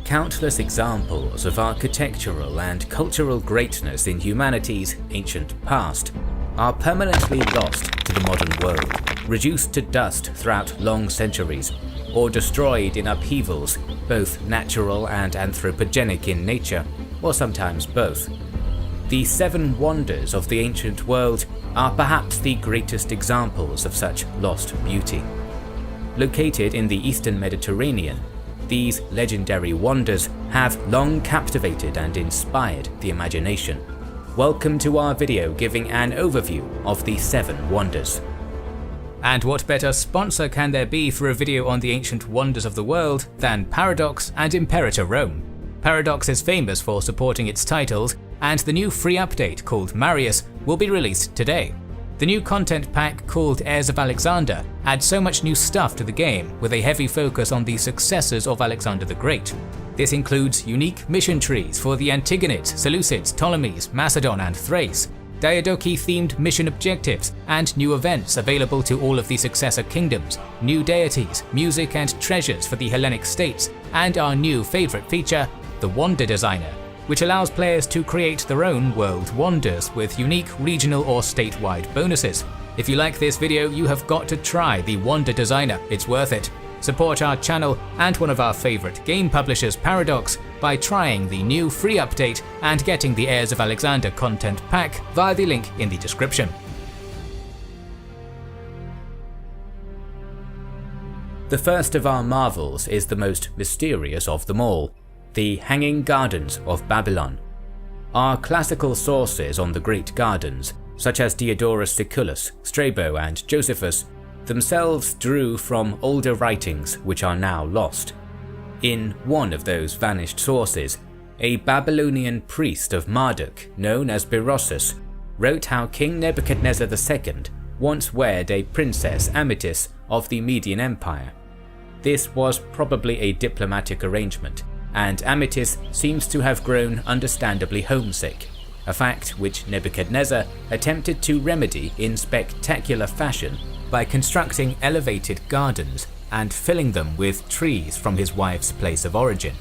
countless examples of architectural and cultural greatness in humanity's ancient past are permanently lost to the modern world, reduced to dust throughout long centuries, or destroyed in upheavals, both natural and anthropogenic in nature, or sometimes both. The seven wonders of the ancient world are perhaps the greatest examples of such lost beauty. Located in the eastern Mediterranean, these legendary wonders have long captivated and inspired the imagination. Welcome to our video giving an overview of the seven wonders. And what better sponsor can there be for a video on the ancient wonders of the world than Paradox and Imperator Rome? Paradox is famous for supporting its titles, and the new free update called Marius will be released today. The new content pack called Heirs of Alexander adds so much new stuff to the game, with a heavy focus on the successors of Alexander the Great. This includes unique mission trees for the Antigonids, Seleucids, Ptolemies, Macedon and Thrace, Diadochi-themed mission objectives, and new events available to all of the successor kingdoms, new deities, music and treasures for the Hellenic states, and our new favourite feature, the Wonder Designer, which allows players to create their own world wonders with unique regional or statewide bonuses. If you like this video, you have got to try the Wonder Designer, it's worth it. Support our channel and one of our favourite game publishers, Paradox, by trying the new free update and getting the Heirs of Alexander content pack via the link in the description. The first of our marvels is the most mysterious of them all, the Hanging Gardens of Babylon. Our classical sources on the Great Gardens, such as Diodorus Siculus, Strabo and Josephus, themselves drew from older writings which are now lost. In one of those vanished sources, a Babylonian priest of Marduk known as Berossus wrote how King Nebuchadnezzar II once wed a princess Amytis of the Median Empire. This was probably a diplomatic arrangement, and Amytis seems to have grown understandably homesick, a fact which Nebuchadnezzar attempted to remedy in spectacular fashion by constructing elevated gardens and filling them with trees from his wife's place of origin.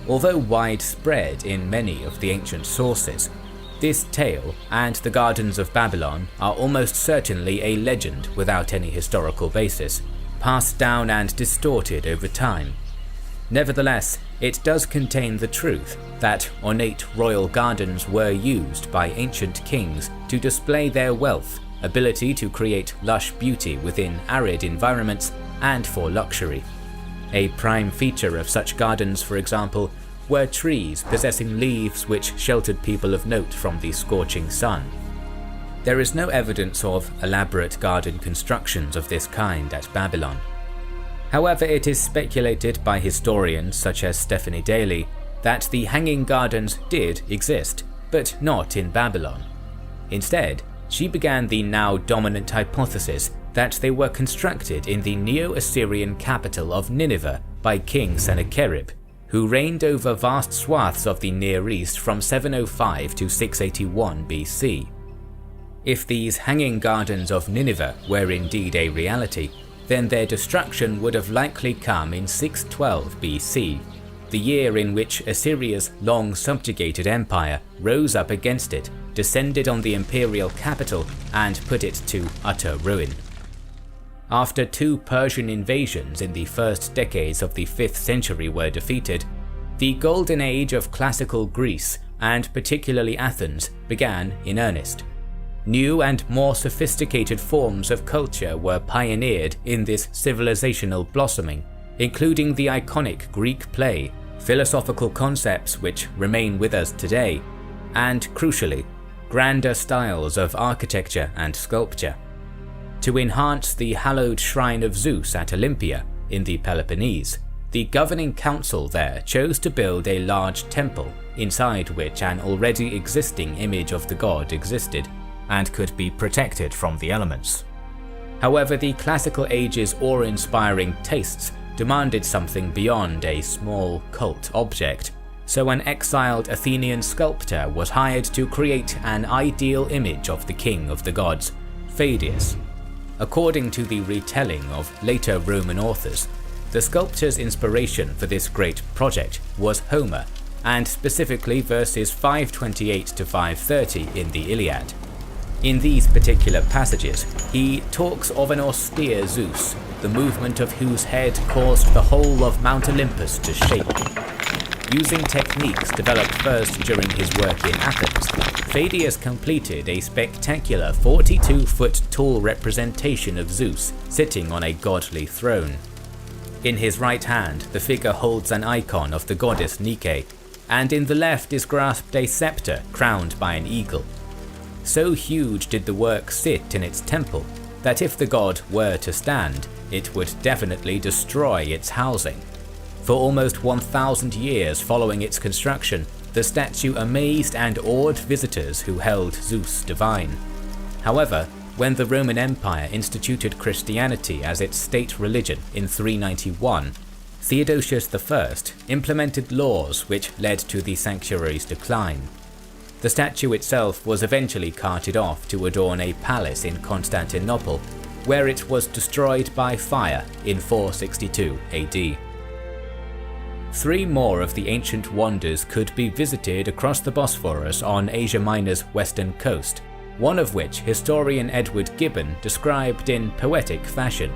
Although widespread in many of the ancient sources, this tale and the Gardens of Babylon are almost certainly a legend without any historical basis, passed down and distorted over time. Nevertheless, it does contain the truth that ornate royal gardens were used by ancient kings to display their wealth, ability to create lush beauty within arid environments, and for luxury. A prime feature of such gardens, for example, were trees possessing leaves which sheltered people of note from the scorching sun. There is no evidence of elaborate garden constructions of this kind at Babylon. However, it is speculated by historians such as Stephanie Daly that the Hanging Gardens did exist, but not in Babylon. Instead, she began the now dominant hypothesis that they were constructed in the Neo-Assyrian capital of Nineveh by King Sennacherib, who reigned over vast swaths of the Near East from 705 to 681 BC. If these Hanging Gardens of Nineveh were indeed a reality, then their destruction would have likely come in 612 BC, the year in which Assyria's long subjugated empire rose up against it, descended on the imperial capital, and put it to utter ruin. After two Persian invasions in the first decades of the 5th century were defeated, the golden age of classical Greece, and particularly Athens, began in earnest. New and more sophisticated forms of culture were pioneered in this civilizational blossoming, including the iconic Greek play, philosophical concepts which remain with us today, and, crucially, grander styles of architecture and sculpture. To enhance the hallowed shrine of Zeus at Olympia in the Peloponnese, the governing council there chose to build a large temple inside which an already existing image of the god existed and could be protected from the elements. However, the classical age's awe-inspiring tastes demanded something beyond a small cult object, so an exiled Athenian sculptor was hired to create an ideal image of the king of the gods, Pheidias. According to the retelling of later Roman authors, The sculptor's inspiration for this great project was Homer, and specifically verses 528 to 530 in the Iliad. In these particular passages, he talks of an austere Zeus, the movement of whose head caused the whole of Mount Olympus to shake. Using techniques developed first during his work in Athens, Pheidias completed a spectacular 42-foot tall representation of Zeus sitting on a godly throne. In his right hand, the figure holds an icon of the goddess Nike, and in the left is grasped a scepter crowned by an eagle. So huge did the work sit in its temple that if the god were to stand, it would definitely destroy its housing. For almost 1,000 years following its construction, the statue amazed and awed visitors who held Zeus divine. However, when the Roman Empire instituted Christianity as its state religion in 391, Theodosius I implemented laws which led to the sanctuary's decline. The statue itself was eventually carted off to adorn a palace in Constantinople, where it was destroyed by fire in 462 AD. 3 more of the ancient wonders could be visited across the Bosphorus on Asia Minor's western coast, one of which historian Edward Gibbon described in poetic fashion.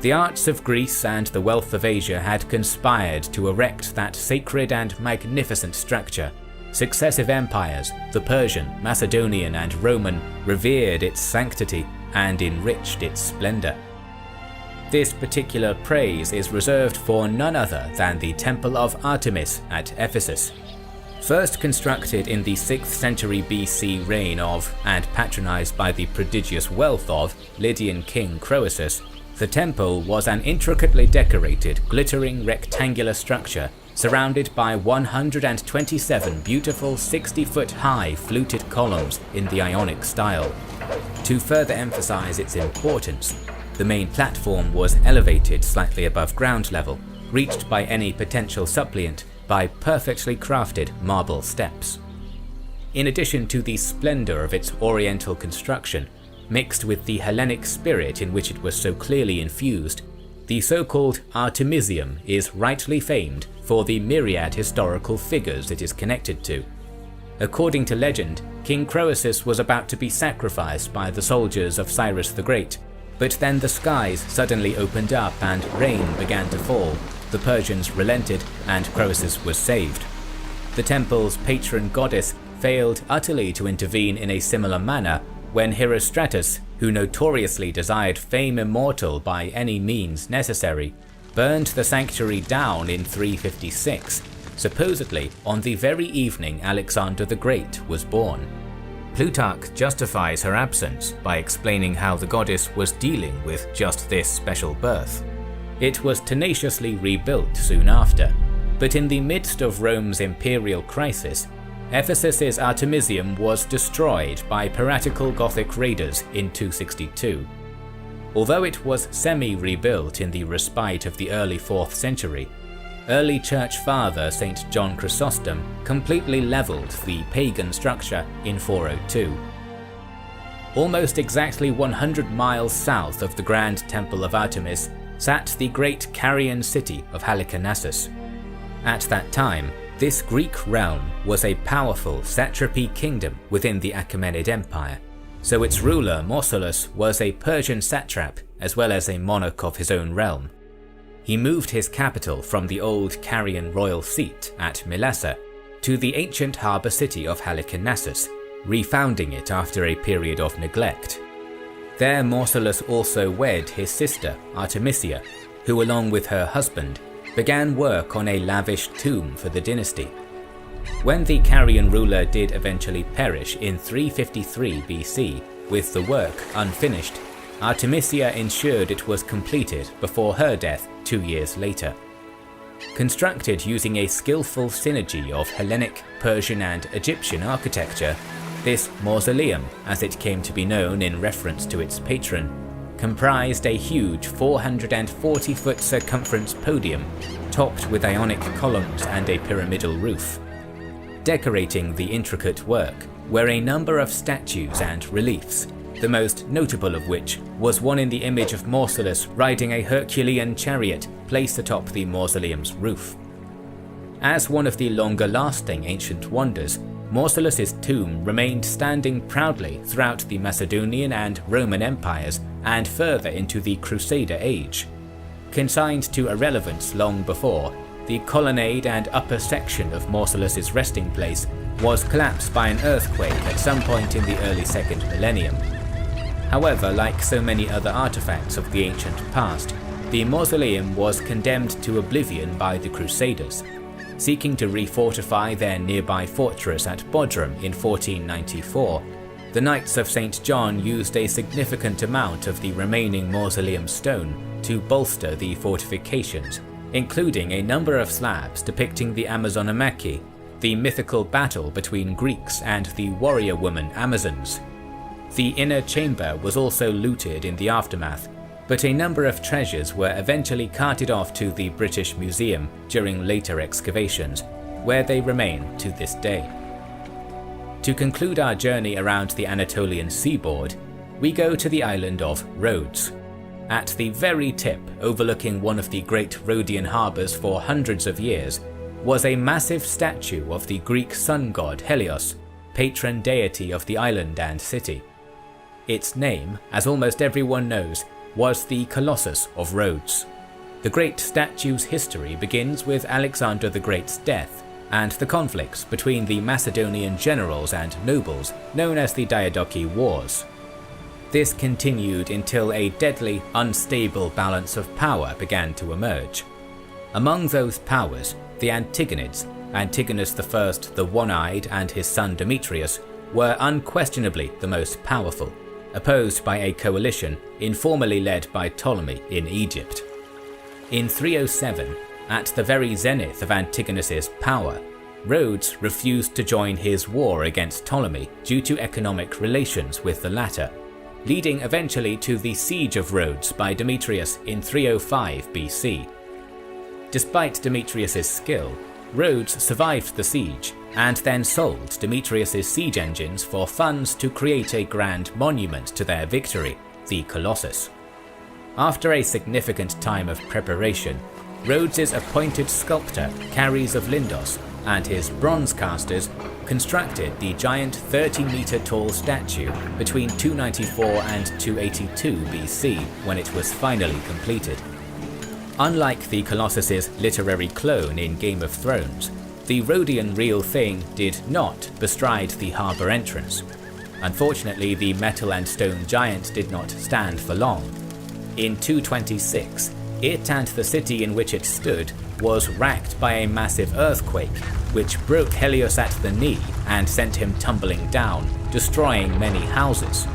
The arts of Greece and the wealth of Asia had conspired to erect that sacred and magnificent structure. Successive empires, the Persian, Macedonian, and Roman, revered its sanctity and enriched its splendor. This particular praise is reserved for none other than the Temple of Artemis at Ephesus. First constructed in the 6th century BC reign of, and patronized by the prodigious wealth of, Lydian king Croesus, the temple was an intricately decorated, glittering rectangular structure surrounded by 127 beautiful 60-foot-high fluted columns in the Ionic style. To further emphasize its importance, the main platform was elevated slightly above ground level, reached by any potential suppliant by perfectly crafted marble steps. In addition to the splendor of its oriental construction, mixed with the Hellenic spirit in which it was so clearly infused, the so-called Artemisium is rightly famed for the myriad historical figures it is connected to. According to legend, King Croesus was about to be sacrificed by the soldiers of Cyrus the Great, but then the skies suddenly opened up and rain began to fall. The Persians relented and Croesus was saved. The temple's patron goddess failed utterly to intervene in a similar manner when Herostratus, who notoriously desired fame immortal by any means necessary, burned the sanctuary down in 356, supposedly on the very evening Alexander the Great was born. Plutarch justifies her absence by explaining how the goddess was dealing with just this special birth. It was tenaciously rebuilt soon after, but in the midst of Rome's imperial crisis, Ephesus's Artemisium was destroyed by piratical Gothic raiders in 262. Although it was semi-rebuilt in the respite of the early 4th century, early church father St. John Chrysostom completely leveled the pagan structure in 402. Almost exactly 100 miles south of the Grand Temple of Artemis sat the great Carian city of Halicarnassus. At that time, this Greek realm was a powerful satrapy kingdom within the Achaemenid Empire, so its ruler Mausolus was a Persian satrap as well as a monarch of his own realm. He moved his capital from the old Carian royal seat at Mylassa to the ancient harbour city of Halicarnassus, refounding it after a period of neglect. There Mausolus also wed his sister Artemisia, who along with her husband began work on a lavish tomb for the dynasty. When the Carian ruler did eventually perish in 353 BC, with the work unfinished, Artemisia ensured it was completed before her death 2 years later. Constructed using a skillful synergy of Hellenic, Persian and Egyptian architecture, this mausoleum, as it came to be known in reference to its patron, comprised a huge 440-foot circumference podium topped with Ionic columns and a pyramidal roof. Decorating the intricate work were a number of statues and reliefs, the most notable of which was one in the image of Mausolus riding a Herculean chariot placed atop the mausoleum's roof. As one of the longer-lasting ancient wonders, Mausolus's tomb remained standing proudly throughout the Macedonian and Roman empires and further into the Crusader age. Consigned to irrelevance long before, the colonnade and upper section of Mausolus's resting place was collapsed by an earthquake at some point in the early 2nd millennium. However, like so many other artifacts of the ancient past, the mausoleum was condemned to oblivion by the Crusaders. Seeking to refortify their nearby fortress at Bodrum in 1494, the Knights of St. John used a significant amount of the remaining mausoleum stone to bolster the fortifications, including a number of slabs depicting the Amazonomachy, the mythical battle between Greeks and the warrior woman Amazons. The inner chamber was also looted in the aftermath, but a number of treasures were eventually carted off to the British Museum during later excavations, where they remain to this day. To conclude our journey around the Anatolian seaboard, we go to the island of Rhodes. At the very tip, overlooking one of the great Rhodian harbours for hundreds of years, was a massive statue of the Greek sun god Helios, patron deity of the island and city. Its name, as almost everyone knows, was the Colossus of Rhodes. The great statue's history begins with Alexander the Great's death and the conflicts between the Macedonian generals and nobles known as the Diadochi Wars. This continued until a deadly, unstable balance of power began to emerge. Among those powers, the Antigonids, Antigonus I the One-Eyed and his son Demetrius, were unquestionably the most powerful, opposed by a coalition informally led by Ptolemy in Egypt. In 307, at the very zenith of Antigonus's power, Rhodes refused to join his war against Ptolemy due to economic relations with the latter, leading eventually to the siege of Rhodes by Demetrius in 305 BC. Despite Demetrius's skill, Rhodes survived the siege and then sold Demetrius's siege engines for funds to create a grand monument to their victory, the Colossus. After a significant time of preparation, Rhodes's appointed sculptor Chares of Lindos and his bronze casters constructed the giant 30-meter tall statue between 294 and 282 BC when it was finally completed. Unlike the Colossus's literary clone in Game of Thrones, the Rhodian real thing did not bestride the harbour entrance. Unfortunately, the metal and stone giant did not stand for long. In 226, it and the city in which it stood was racked by a massive earthquake, which broke Helios at the knee and sent him tumbling down, destroying many houses.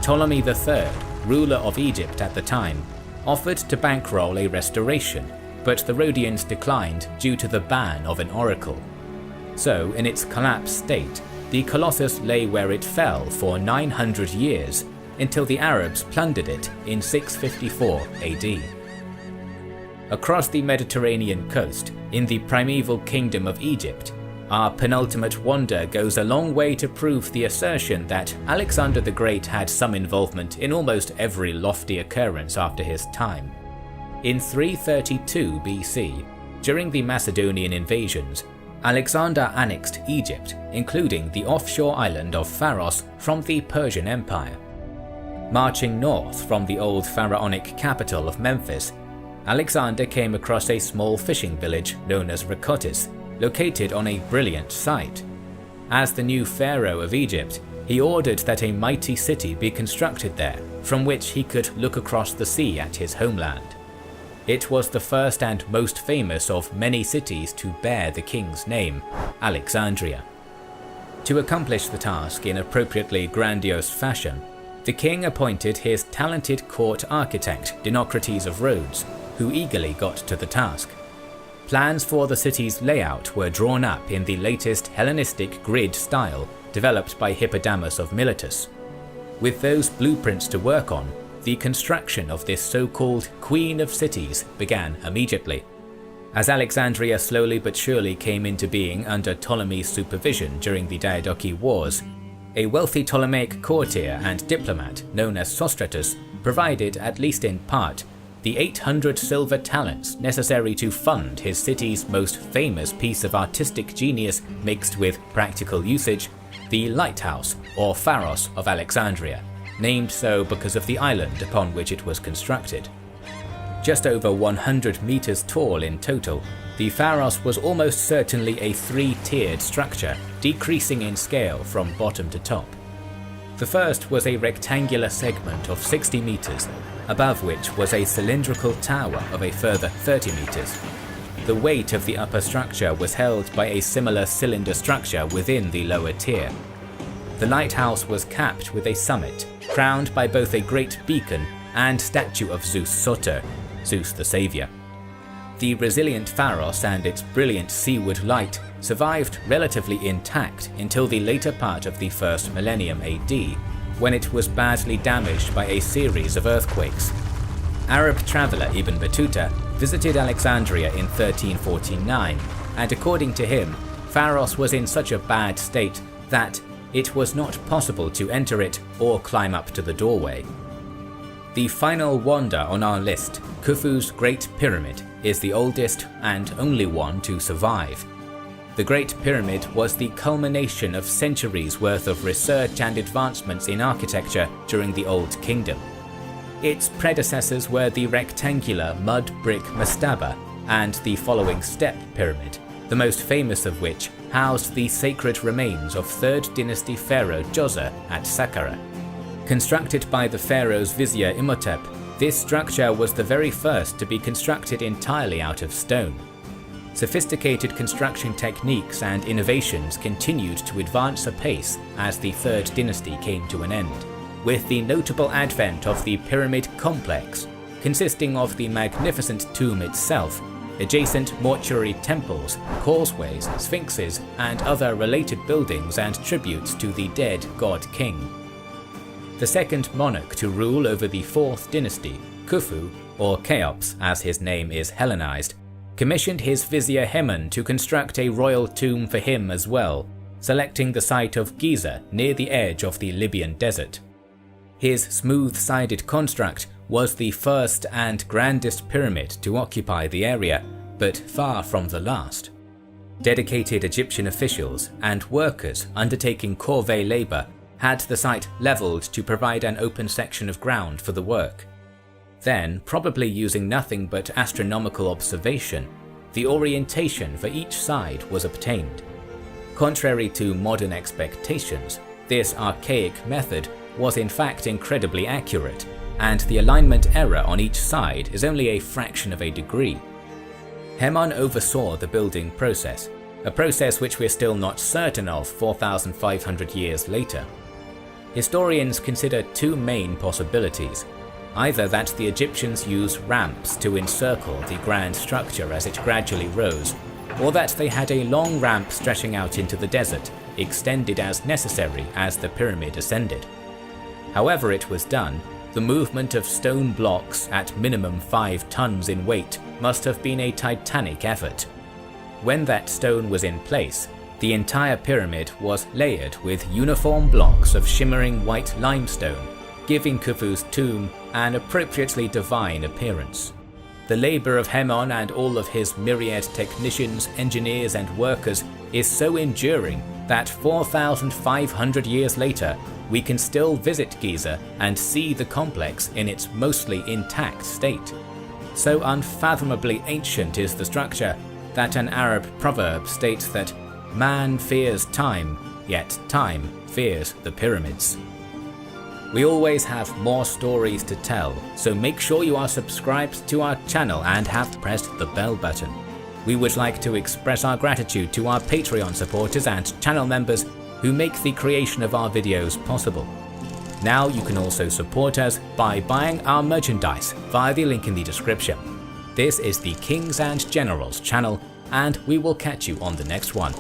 Ptolemy III, ruler of Egypt at the time, offered to bankroll a restoration, but the Rhodians declined due to the ban of an oracle. So, in its collapsed state, the Colossus lay where it fell for 900 years, until the Arabs plundered it in 654 AD. Across the Mediterranean coast, in the primeval kingdom of Egypt, our penultimate wonder goes a long way to prove the assertion that Alexander the Great had some involvement in almost every lofty occurrence after his time. In 332 BC, during the Macedonian invasions, Alexander annexed Egypt, including the offshore island of Pharos from the Persian Empire. Marching north from the old pharaonic capital of Memphis, Alexander came across a small fishing village known as Rakotis, located on a brilliant site. As the new pharaoh of Egypt, he ordered that a mighty city be constructed there, from which he could look across the sea at his homeland. It was the first and most famous of many cities to bear the king's name, Alexandria. To accomplish the task in appropriately grandiose fashion, the king appointed his talented court architect Dinocrates of Rhodes, who eagerly got to the task. Plans for the city's layout were drawn up in the latest Hellenistic grid style developed by Hippodamus of Miletus. With those blueprints to work on, the construction of this so-called Queen of Cities began immediately. As Alexandria slowly but surely came into being under Ptolemy's supervision during the Diadochi Wars, A wealthy Ptolemaic courtier and diplomat known as Sostratus provided, at least in part, the 800 silver talents necessary to fund his city's most famous piece of artistic genius mixed with practical usage, the lighthouse or Pharos of Alexandria, named so because of the island upon which it was constructed. Just over 100 meters tall in total, the Pharos was almost certainly a three-tiered structure, decreasing in scale from bottom to top. The first was a rectangular segment of 60 meters, above which was a cylindrical tower of a further 30 meters. The weight of the upper structure was held by a similar cylinder structure within the lower tier. The lighthouse was capped with a summit, crowned by both a great beacon and statue of Zeus Soter, Zeus the Savior. The resilient Pharos and its brilliant seaward light survived relatively intact until the later part of the first millennium AD, when it was badly damaged by a series of earthquakes. Arab traveller Ibn Battuta visited Alexandria in 1349, and according to him, Pharos was in such a bad state that it was not possible to enter it or climb up to the doorway. The final wonder on our list, Khufu's Great Pyramid, is the oldest and only one to survive. The Great Pyramid was the culmination of centuries worth of research and advancements in architecture during the Old Kingdom. Its predecessors were the rectangular mud brick mastaba and the following step pyramid, the most famous of which housed the sacred remains of 3rd dynasty pharaoh Djoser at Saqqara. Constructed by the pharaoh's vizier Imhotep, this structure was the very first to be constructed entirely out of stone. Sophisticated construction techniques and innovations continued to advance apace as the 3rd dynasty came to an end, with the notable advent of the pyramid complex, consisting of the magnificent tomb itself, adjacent mortuary temples, causeways, sphinxes, and other related buildings and tributes to the dead god-king. The second monarch to rule over the 4th dynasty, Khufu, or Cheops as his name is Hellenized, commissioned his vizier Heman to construct a royal tomb for him as well, selecting the site of Giza near the edge of the Libyan desert. His smooth-sided construct was the first and grandest pyramid to occupy the area, but far from the last. Dedicated Egyptian officials and workers undertaking corvée labor had the site leveled to provide an open section of ground for the work. Then, probably using nothing but astronomical observation, the orientation for each side was obtained. Contrary to modern expectations, this archaic method was in fact incredibly accurate, and the alignment error on each side is only a fraction of a degree. Heman oversaw the building process, a process which we're still not certain of 4,500 years later. Historians consider two main possibilities: either that the Egyptians used ramps to encircle the grand structure as it gradually rose, or that they had a long ramp stretching out into the desert, extended as necessary as the pyramid ascended. However it was done, the movement of stone blocks at minimum 5 tons in weight must have been a titanic effort. When that stone was in place, the entire pyramid was layered with uniform blocks of shimmering white limestone, giving Khufu's tomb an appropriately divine appearance. The labor of Heman and all of his myriad technicians, engineers and workers is so enduring that 4,500 years later, we can still visit Giza and see the complex in its mostly intact state. So unfathomably ancient is the structure that an Arab proverb states that man fears time, yet time fears the pyramids. We always have more stories to tell, so make sure you are subscribed to our channel and have pressed the bell button. We would like to express our gratitude to our Patreon supporters and channel members who make the creation of our videos possible. Now you can also support us by buying our merchandise via the link in the description. This is the Kings and Generals channel, and we will catch you on the next one.